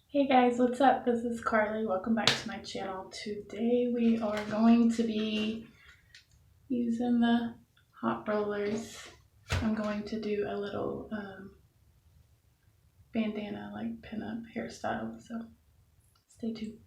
Hey guys, what's up? This is Carly. Welcome back to my channel. Today we are going to be using the hot rollers. I'm going to do a little bandana like pinup hairstyle, so stay tuned.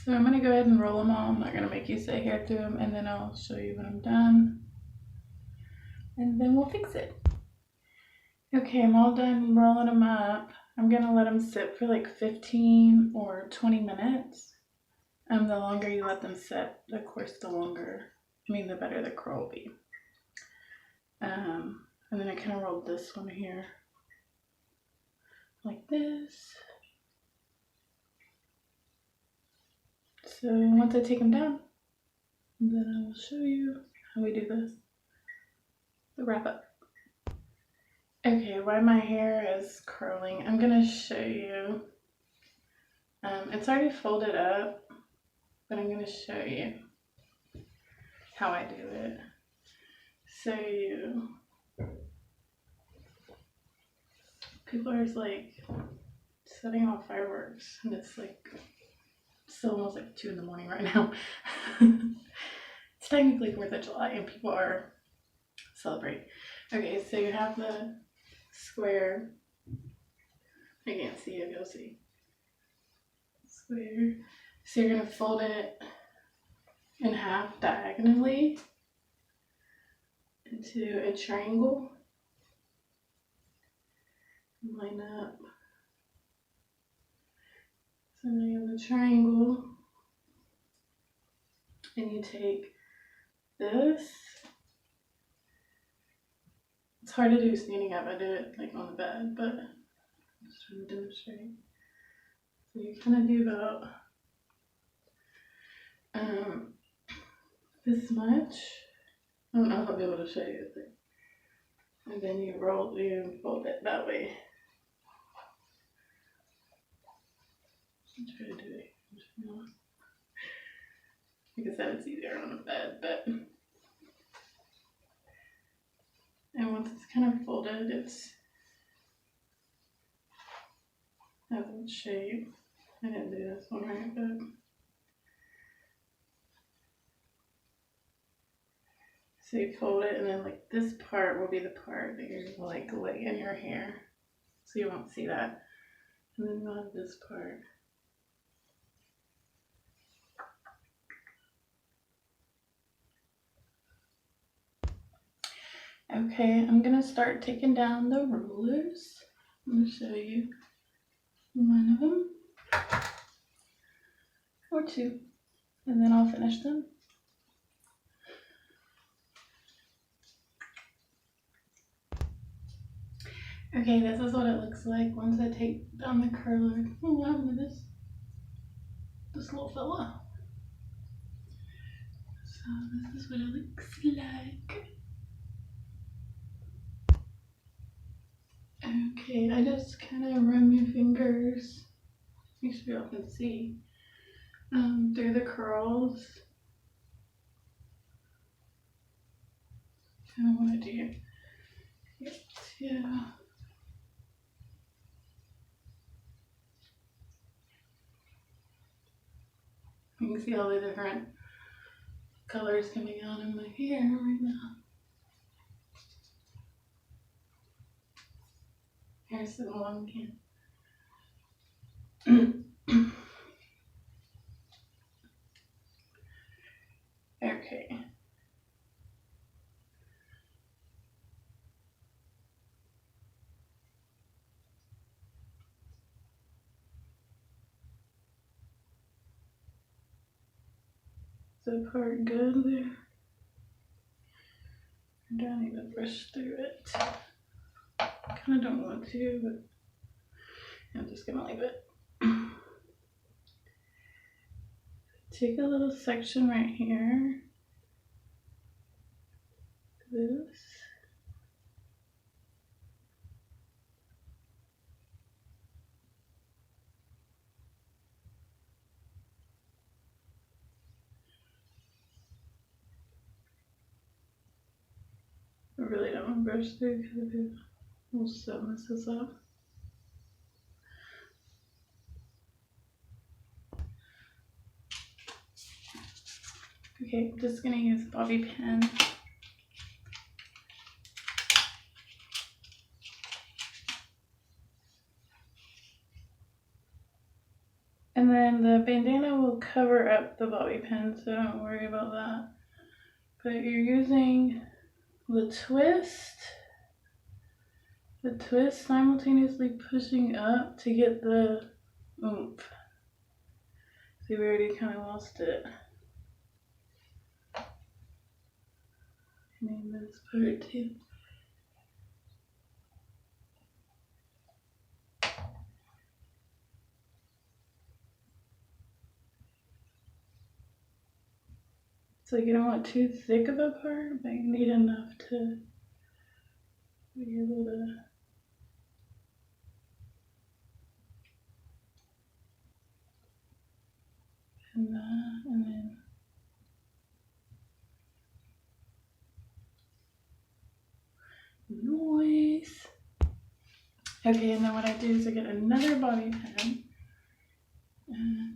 So I'm going to go ahead and roll them all. I'm not going to make you sit here through them, and then I'll show you when I'm done. And then we'll fix it. Okay, I'm all done rolling them up. I'm going to let them sit for like 15 or 20 minutes. The longer you let them sit, of course, the better the curl will be. And then I kind of rolled this one here like this. So once I take them down, then I will show you how we do this, the wrap up. Okay, while my hair is curling, I'm gonna show you. It's already folded up, but I'm gonna show you how I do it. So people are like setting off fireworks, and it's like still almost like 2 in the morning right now. It's technically 4th of July and people are celebrating. Okay, so you have the square. I can't see if you'll see. Square. So you're gonna fold it in half diagonally into a triangle. Line up. So now you have the triangle, and you take this. It's hard to do standing up. I do it like on the bed, but I'm just trying to demonstrate. So you kind of do about this much. I don't know if I'll be able to show you the thing. And then you fold it that way. I'll try to do it. Like I said, it's easier on a bed, but. And once it's kind of folded, it's has its shape. I didn't do this one right, but. So you fold it, and then like this part will be the part that you're like lay in your hair. So you won't see that. And then you'll have this part. Okay, I'm gonna start taking down the rollers. I'm gonna show you one of them. Or two. And then I'll finish them. Okay, this is what it looks like once I take down the curler. Oh, what happened to this little fella? So this is what it looks like. Okay, I just kind of run my fingers, make sure y'all can see, through the curls. Kind of want to do it too. You can see all the different colors coming out in my hair right now. Here's the long can. Okay. Is that part good there? do I need to brush through it? Kind of don't want to, but I'm just gonna leave it. Take a little section right here. This. I really don't want to brush through because it will so mess this up. Okay, I'm just gonna use a bobby pin. And then the bandana will cover up the bobby pin, so don't worry about that. But you're using the twist simultaneously pushing up to get the oomph. See, we already kind of lost it. I need this part too. So you don't want too thick of a part, but you need enough to be able to pin that, and then noise. Okay, and then what I do is I get another bobby pin and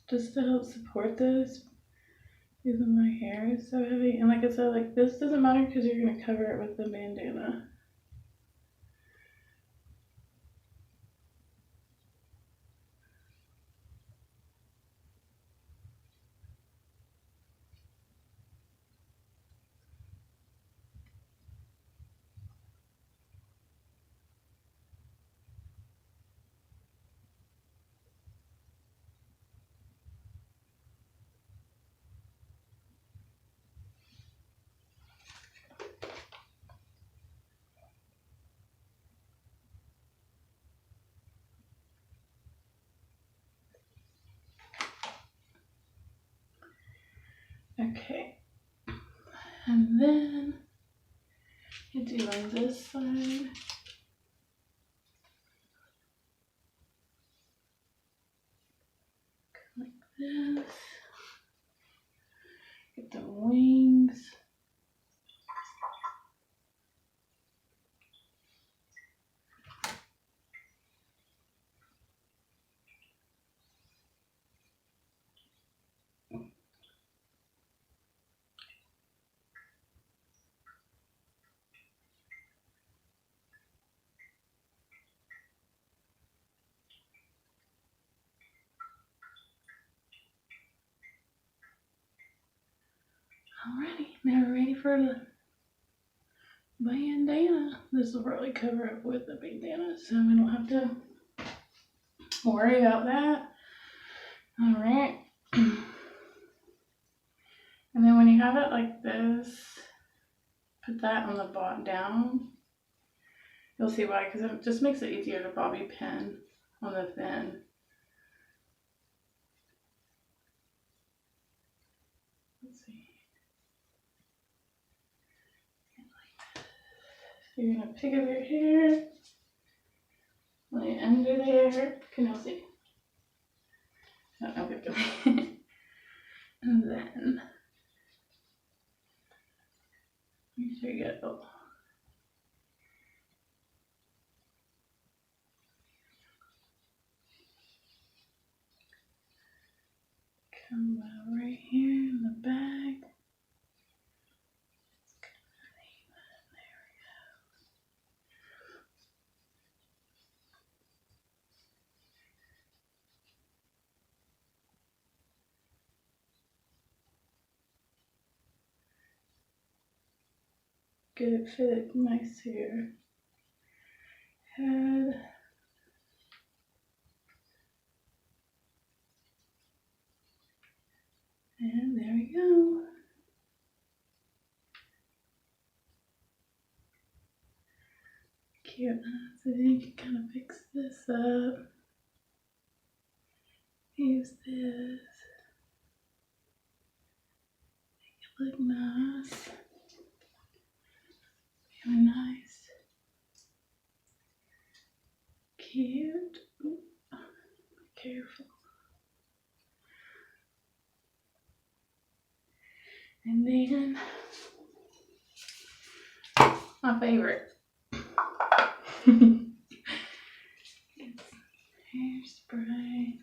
just to help support this because my hair is so heavy. And like I said, like this doesn't matter because you're gonna cover it with the bandana. Okay, and then I do on this side. Like this. Get the wings. Alrighty, now we're ready for the bandana. This will probably cover up with the bandana, so we don't have to worry about that. Alright. And then when you have it like this, put that on the bottom down. You'll see why, because it just makes it easier to bobby pin on the thin. Let's see. So you're going to pick up your hair, lay it under there. Can y'all see? Oh, okay. And then make sure you get come out right here in the back. Get it fit nice to your head. And there we go. Cute. So then you can kind of fix this up. Use this. Make it look nice. Very nice. Cute. Ooh. Be careful. And then my favorite. It's hairspray.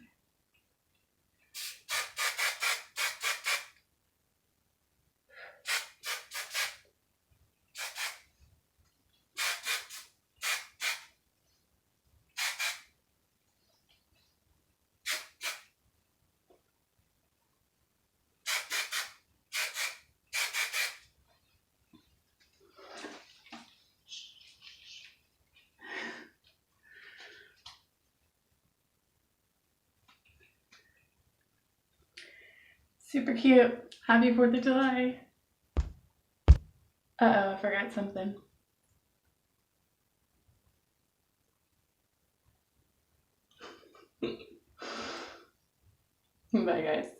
Super cute. Happy 4th of July. Uh-oh, I forgot something. Bye, guys.